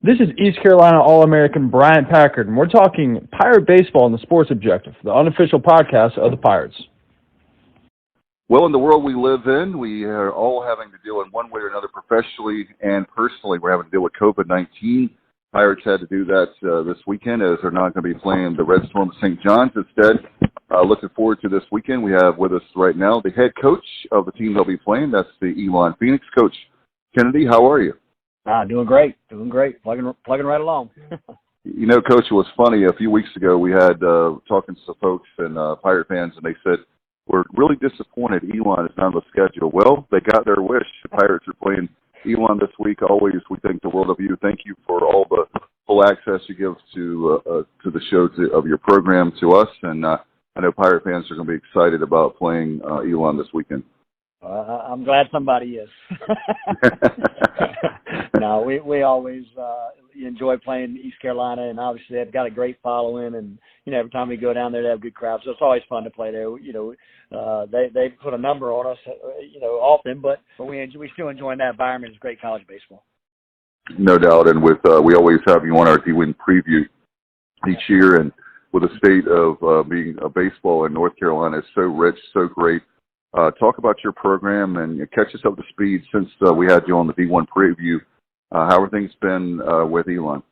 This is East Carolina All-American Bryant Packard, and we're talking Pirate baseball and the Sports Objective, the unofficial podcast of the Pirates. Well, in the world we live in, we are all having to deal in one way or another professionally and personally. We're having to deal with COVID-19. Pirates had to do that this weekend as they're not going to be playing the Red Storm of St. John's. Instead, looking forward to this weekend. We have with us right now the head coach of the team they'll be playing. That's the Elon Phoenix. Coach Kennedy, how are you? Doing great. Plugging right along. You know, Coach, it was funny. A few weeks ago, we had talking to some folks and Pirate fans, and they said, we're really disappointed Elon is not on the schedule. Well, they got their wish. The Pirates are playing Elon this week. Always, we think the world of you. Thank you for all the full access you give to the show, of your program to us. And I know Pirate fans are going to be excited about playing Elon this weekend. I'm glad somebody is. No, we always enjoy playing East Carolina, and obviously they've got a great following, and every time we go down there they have good crowds, so it's always fun to play there. They put a number on us, often, but we still enjoy that environment. It's great college baseball. No doubt, and with we always have you on our D-Win preview each year, and with the state of being a baseball in North Carolina is so rich, so great. Talk about your program and catch us up to speed since we had you on the D1 preview. How have things been with Elon?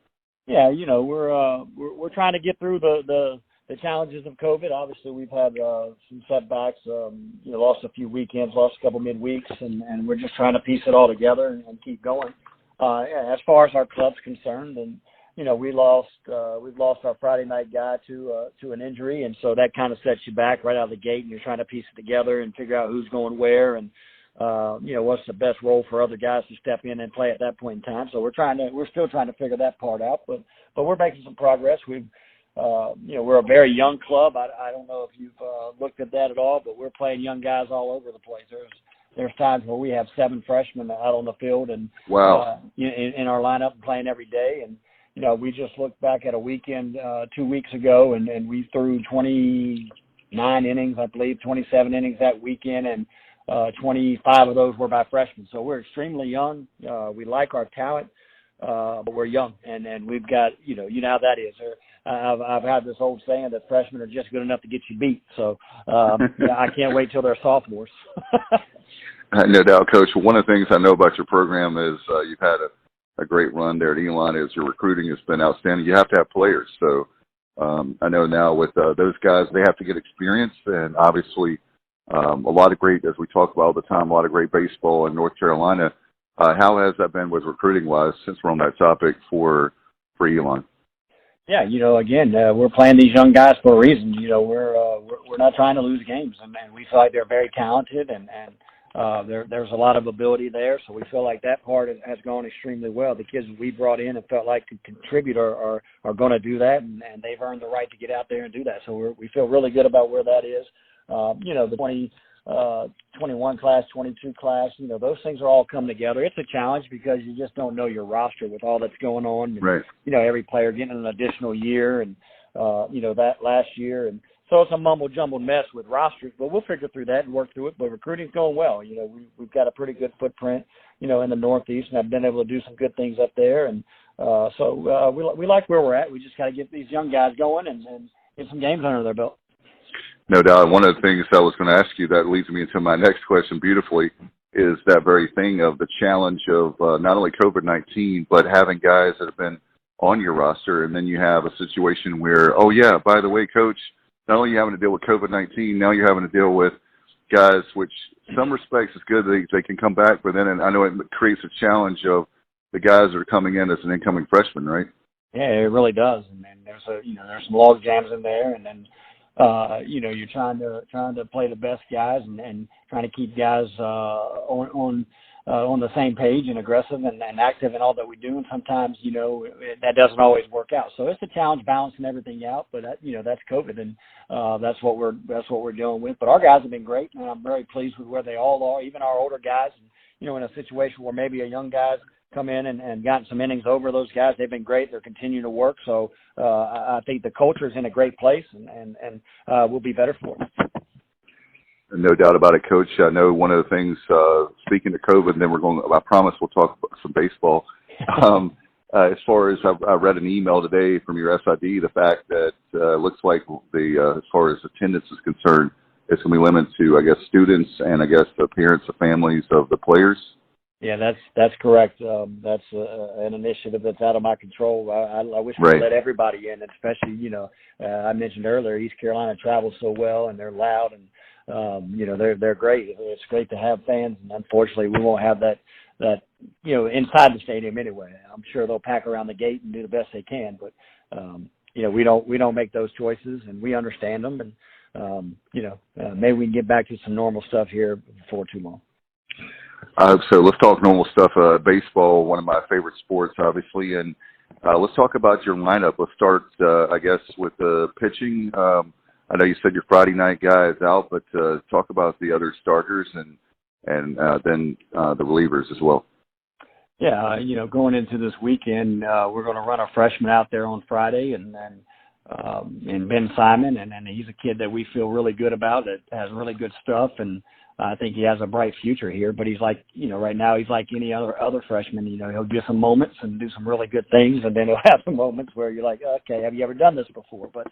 Yeah, we're trying to get through the challenges of COVID. Obviously, we've had some setbacks. Lost a few weekends, lost a couple midweeks, and we're just trying to piece it all together and keep going. As far as our club's concerned, and we've lost our Friday night guy to an injury, and so that kind of sets you back right out of the gate, and you're trying to piece it together and figure out who's going where, and what's the best role for other guys to step in and play at that point in time. So we're still trying to figure that part out, but we're making some progress. We're a very young club. I don't know if you've looked at that at all, but we're playing young guys all over the place. There's times where we have 7 freshmen out on the field and wow, in our lineup playing every day. And we just looked back at a weekend 2 weeks ago, and we threw 29 innings, I believe, 27 innings that weekend, and 25 of those were by freshmen. So we're extremely young. We like our talent, but we're young, and we've got, how that is. I've had this old saying that freshmen are just good enough to get you beat. So I can't wait till they're sophomores. No doubt, Coach. One of the things I know about your program is you've had a great run there at Elon. Is your recruiting has been outstanding. You have to have players. So I know now with those guys, they have to get experience, and obviously a lot of great, as we talk about all the time, a lot of great baseball in North Carolina. How has that been with recruiting-wise, since we're on that topic, for Elon? Yeah, again, we're playing these young guys for a reason. We're not trying to lose games, and we feel like they're very talented, and there's a lot of ability there. So we feel like that part has gone extremely well. The kids we brought in and felt like could contribute are going to do that, and they've earned the right to get out there and do that. So we feel really good about where that is. The 21 class, 22 class, those things are all come together. It's a challenge because you just don't know your roster with all that's going on. And, right. Every player getting an additional year and, that last year. And so it's a mumble-jumbled mess with rosters, but we'll figure through that and work through it. But recruiting's going well. We've got a pretty good footprint, in the Northeast, and I've been able to do some good things up there. And so we like where we're at. We just got to get these young guys going and get some games under their belt. No doubt. One of the things I was going to ask you that leads me into my next question beautifully is that very thing of the challenge of not only COVID-19, but having guys that have been on your roster, and then you have a situation where, oh, yeah, by the way, Coach, not only are you having to deal with COVID-19, now you're having to deal with guys, which in some respects is good. They can come back, but then I know it creates a challenge of the guys that are coming in as an incoming freshman, right? Yeah, it really does. And then there's there's some log jams in there, and then you're trying to play the best guys and trying to keep guys on the same page and aggressive and active in all that we do. And sometimes, that doesn't always work out. So it's a challenge balancing everything out. But that's COVID, and that's what we're dealing with. But our guys have been great, and I'm very pleased with where they all are. Even our older guys, in a situation where maybe a young guy's come in and gotten some innings over those guys. They've been great. They're continuing to work. So I think the culture is in a great place, and we'll be better for them. No doubt about it, Coach. I know one of the things, speaking of COVID, and then I promise we'll talk about some baseball. as far as I read an email today from your SID, the fact that looks like as far as attendance is concerned, it's going to be limited to, I guess, students and I guess the parents, the families of the players. Yeah, that's correct. That's an initiative that's out of my control. I wish we Right. could let everybody in, especially, I mentioned earlier, East Carolina travels so well and they're loud and, they're great. It's great to have fans, and unfortunately we won't have that, inside the stadium anyway. I'm sure they'll pack around the gate and do the best they can, but, we don't make those choices, and we understand them, and, maybe we can get back to some normal stuff here before too long. So let's talk normal stuff. Baseball, one of my favorite sports, obviously, and let's talk about your lineup. Let's start, I guess, with the pitching. I know you said your Friday night guy is out, but talk about the other starters and then the relievers as well. Yeah, going into this weekend, we're going to run a freshman out there on Friday, and Ben Simon, and he's a kid that we feel really good about, that has really good stuff, and I think he has a bright future here. But he's like, right now he's like any other freshman. He'll get some moments and do some really good things, and then he'll have some moments where you're like, okay, have you ever done this before? But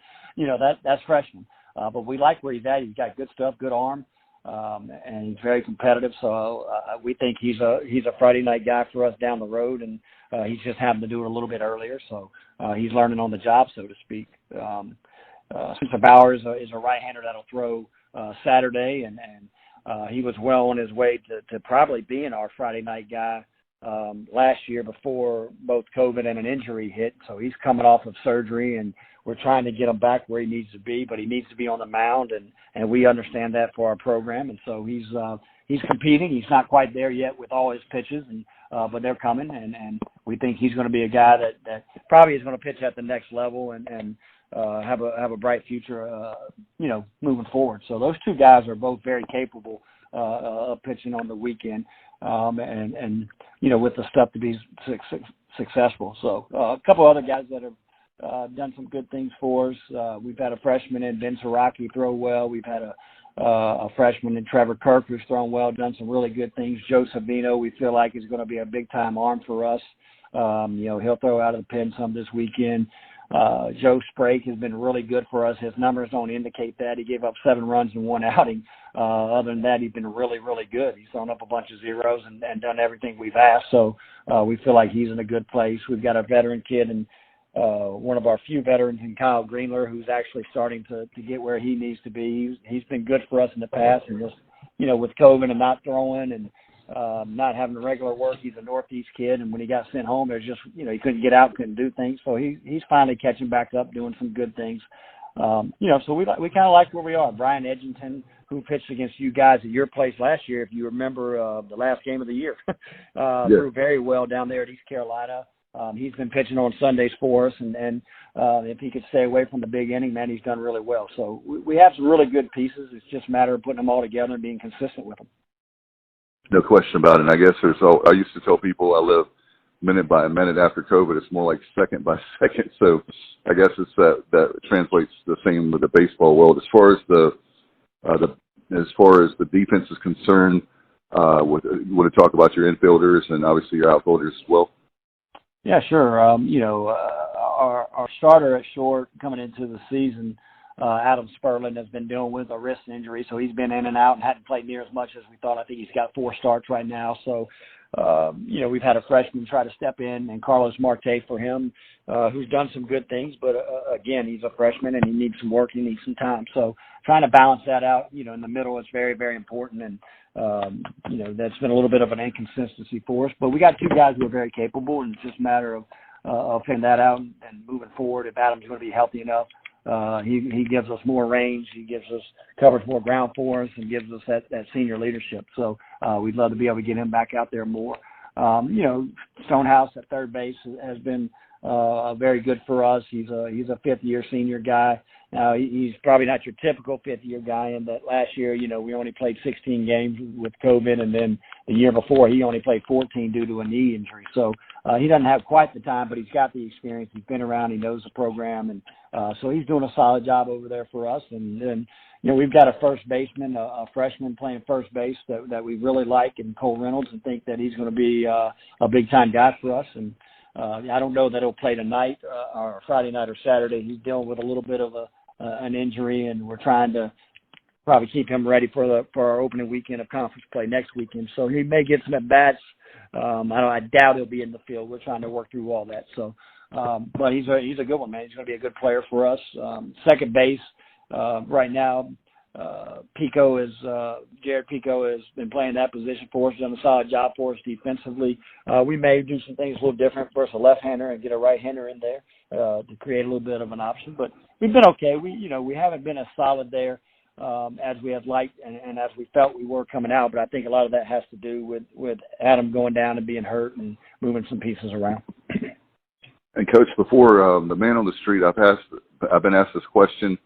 that's freshman. But we like where he's at. He's got good stuff, good arm, and he's very competitive. So we think he's a Friday night guy for us down the road, and he's just happened to do it a little bit earlier. So he's learning on the job, so to speak. Spencer Bauer is a right-hander that'll throw Saturday, and he was well on his way to probably being our Friday night guy last year before both COVID and an injury hit. So he's coming off of surgery, and we're trying to get him back where he needs to be, but he needs to be on the mound, and we understand that for our program. And so he's competing. He's not quite there yet with all his pitches, but they're coming, and we think he's going to be a guy that probably is going to pitch at the next level and have a bright future, moving forward. So those two guys are both very capable of pitching on the weekend, and with the stuff to be successful. So a couple other guys that have done some good things for us. We've had a freshman in Ben Saraki throw well. We've had a freshman in Trevor Kirk who's thrown well, done some really good things. Joe Savino, we feel like, is going to be a big-time arm for us. He'll throw out of the pen some this weekend. Joe Sprague has been really good for us. His numbers don't indicate that. He gave up 7 runs in one outing. Other than that, he's been really, really good. He's thrown up a bunch of zeros and done everything we've asked. So we feel like he's in a good place. We've got a veteran kid, and one of our few veterans in Kyle Greenler, who's actually starting to get where he needs to be. He's been good for us in the past, and just, with COVID and not throwing and not having regular work, he's a Northeast kid, and when he got sent home, there's just, he couldn't get out, couldn't do things. So he's finally catching back up, doing some good things. So we kind of like where we are. Brian Edgington, who pitched against you guys at your place last year, if you remember the last game of the year, threw very well down there at East Carolina. He's been pitching on Sundays for us, and if he could stay away from the big inning, man, he's done really well. So we have some really good pieces. It's just a matter of putting them all together and being consistent with them. No question about it. And I guess I used to tell people I live minute by minute after COVID. It's more like second by second. So I guess it's that translates the same with the baseball world. As far as the defense is concerned, want to talk about your infielders and obviously your outfielders as well. Yeah, sure. Our starter at short coming into the season, Adam Sperlin, has been dealing with a wrist injury, so he's been in and out and hadn't played near as much as we thought. I think he's got 4 starts right now. So, we've had a freshman try to step in, and Carlos Marte for him, who's done some good things. But, again, he's a freshman, and he needs some work. He needs some time. So trying to balance that out, in the middle is very, very important. And, that's been a little bit of an inconsistency for us. But we got 2 guys who are very capable, and it's just a matter of figuring that out and moving forward. If Adam's going to be healthy enough, he gives us more range. He covers more ground for us, and gives us that senior leadership. So we'd love to be able to get him back out there more. Stonehouse at third base has been very good for us. He's a 5th-year senior guy. Now, he's probably not your typical 5th-year guy in that last year, we only played 16 games with COVID, and then the year before he only played 14 due to a knee injury. So he doesn't have quite the time, but he's got the experience. He's been around. He knows the program, and so he's doing a solid job over there for us. And then, we've got a first baseman, a freshman playing first base that we really like, in Cole Reynolds, and think that he's going to be a big-time guy for us. And I don't know that he'll play tonight or Friday night or Saturday. He's dealing with a little bit of an injury, and we're trying to probably keep him ready for our opening weekend of conference play next weekend. So he may get some at bats. I doubt he'll be in the field. We're trying to work through all that. So, but he's a good one, man. He's going to be a good player for us. Second base right now. Jared Pico has been playing that position for us, done a solid job for us defensively. We may do some things a little different versus a left-hander and get a right-hander in there to create a little bit of an option. But we've been okay. We haven't been as solid there as we had liked and as we felt we were coming out. But I think a lot of that has to do with Adam going down and being hurt and moving some pieces around. And Coach, before the man on the street, I've been asked this question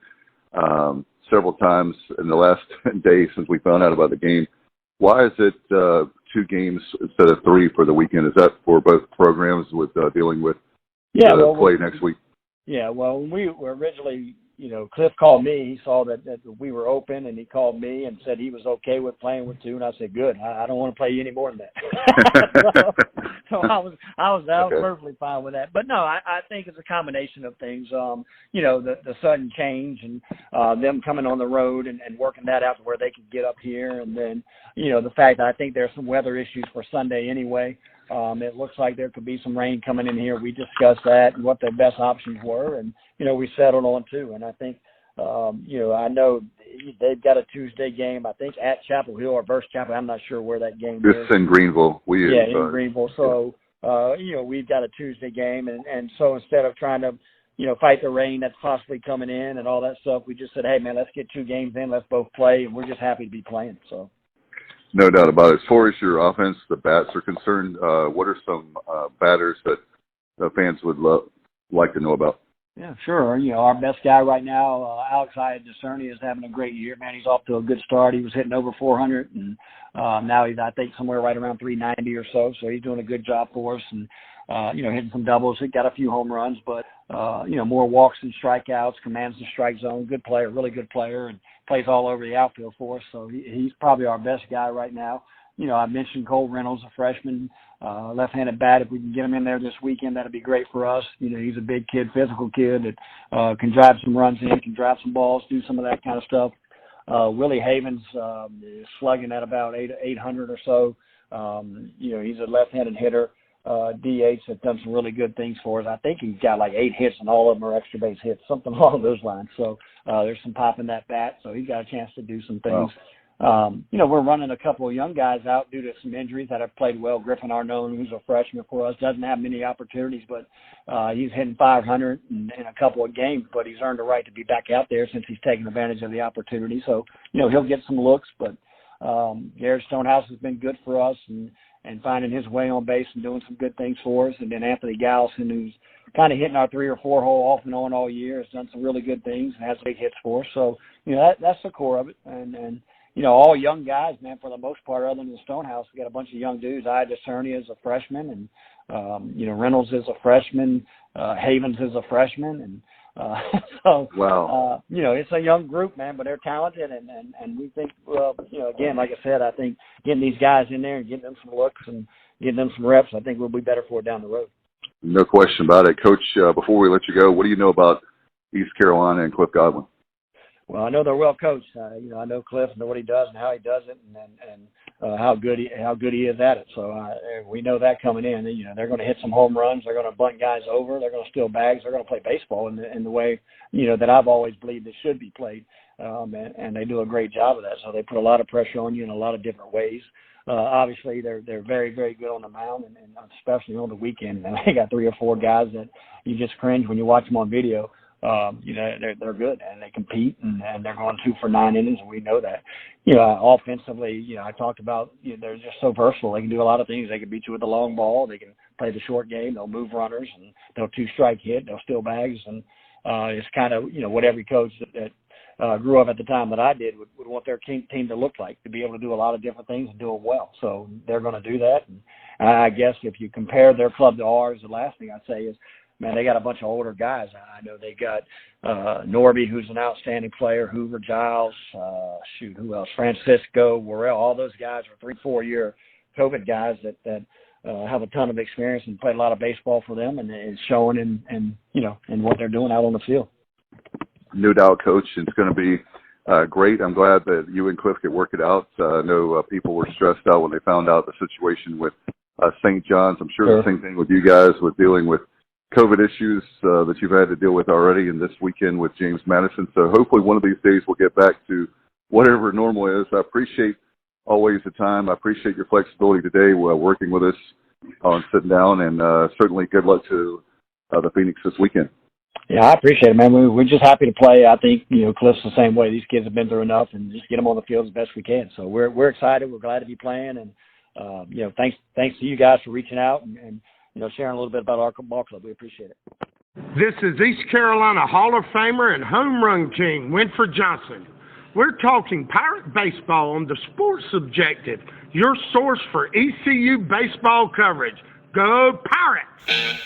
several times in the last day since we found out about the game. Why is it 2 games instead of 3 for the weekend? Is that for both programs with dealing with play next week? Yeah, well, when we were originally, Cliff called me. He saw that we were open, and he called me and said he was okay with playing with 2. And I said, good. I don't want to play you any more than that. so I was perfectly fine with that. But no, I think it's a combination of things. The sudden change and them coming on the road and working that out to where they could get up here, and then the fact that I think there's some weather issues for Sunday anyway. It looks like there could be some rain coming in here. We discussed that and what the best options were, and we settled on 2. And I think, I know they've got a Tuesday game. I think at Chapel Hill or versus Chapel. I'm not sure where that game is. It's in Greenville. In Greenville. So we've got a Tuesday game, and so instead of trying to fight the rain that's possibly coming in and all that stuff, we just said, hey man, let's get 2 games in. Let's both play, and we're just happy to be playing. So. No doubt about it. As far as your offense, the bats are concerned, what are some batters that the fans would like to know about? Yeah, sure. Our best guy right now, Alex Discerni, is having a great year. Man, he's off to a good start. He was hitting over 400, and now he's, I think, somewhere right around 390 or so. So he's doing a good job for us, and hitting some doubles. He got a few home runs, but more walks than strikeouts. Commands the strike zone. Good player, really good player, and plays all over the outfield for us. So he's probably our best guy right now. I mentioned Cole Reynolds, a freshman, left-handed bat. If we can get him in there this weekend, that'd be great for us. He's a big kid, physical kid that can drive some runs in, can drive some balls, do some of that kind of stuff. Willie Havens is slugging at about 800 or so. He's a left-handed hitter. DH have done some really good things for us. I think he's got like 8 hits, and all of them are extra base hits, something along those lines. So there's some pop in that bat, so he's got a chance to do some things. Wow. We're running a couple of young guys out due to some injuries that have played well. Griffin Arnone, who's a freshman for us, doesn't have many opportunities, but he's hitting 500 in a couple of games, but he's earned the right to be back out there since he's taken advantage of the opportunity. So, he'll get some looks, but Garrett Stonehouse has been good for us and finding his way on base and doing some good things for us. And then Anthony Gallison, who's kind of hitting our 3 or 4 hole off and on all year, has done some really good things and has big hits for us. So, that's the core of it. And all young guys, man, for the most part, other than Stonehouse. We got a bunch of young dudes. Discerni is a freshman, and, Reynolds is a freshman. Havens is a freshman. And so, wow. It's a young group, man, but they're talented, and we think, again, like I said, I think getting these guys in there and getting them some looks and getting them some reps, I think we'll be better for it down the road. No question about it. Coach, before we let you go, what do you know about East Carolina and Cliff Godwin? Well, I know they're well coached. I know Cliff, know what he does and how he does it, and how good he is at it. So we know that coming in. They're going to hit some home runs. They're going to bunt guys over. They're going to steal bags. They're going to play baseball in the way that I've always believed it should be played, and they do a great job of that. So they put a lot of pressure on you in a lot of different ways. Obviously, they're very, very good on the mound, and especially on the weekend. And they got 3 or 4 guys that you just cringe when you watch them on video. They're good, and they compete, and they're going 2 for 9 innings, and we know that. Offensively, I talked about, they're just so versatile. They can do a lot of things. They can beat you with the long ball. They can play the short game. They'll move runners, and they'll 2-strike hit. They'll steal bags, and it's kind of, what every coach that grew up at the time that I did would want their team to look like, to be able to do a lot of different things and do them well. So they're going to do that. And I guess if you compare their club to ours, the last thing I'd say is, man, they got a bunch of older guys. I know they got Norby, who's an outstanding player, Hoover, Giles, who else? Francisco, Worrell. All those guys are 3-4 year COVID guys that have a ton of experience and played a lot of baseball for them, and it's showing in what they're doing out on the field. No doubt, Coach. It's going to be great. I'm glad that you and Cliff could work it out. I know people were stressed out when they found out the situation with St. John's. I'm sure the same thing with you guys with dealing with COVID issues that you've had to deal with already, and this weekend with James Madison. So hopefully one of these days we'll get back to whatever normal is. I appreciate always the time. I appreciate your flexibility today while working with us on sitting down, and certainly good luck to the Phoenix this weekend. Yeah, I appreciate it, man. We're just happy to play. I think, Cliff's the same way. These kids have been through enough, and just get them on the field as best we can. So we're excited. We're glad to be playing, and thanks to you guys for reaching out and sharing a little bit about our ball club. We appreciate it. This is East Carolina Hall of Famer and home run king, Winford Johnson. We're talking Pirate baseball on the Sports Objective, your source for ECU baseball coverage. Go Pirates!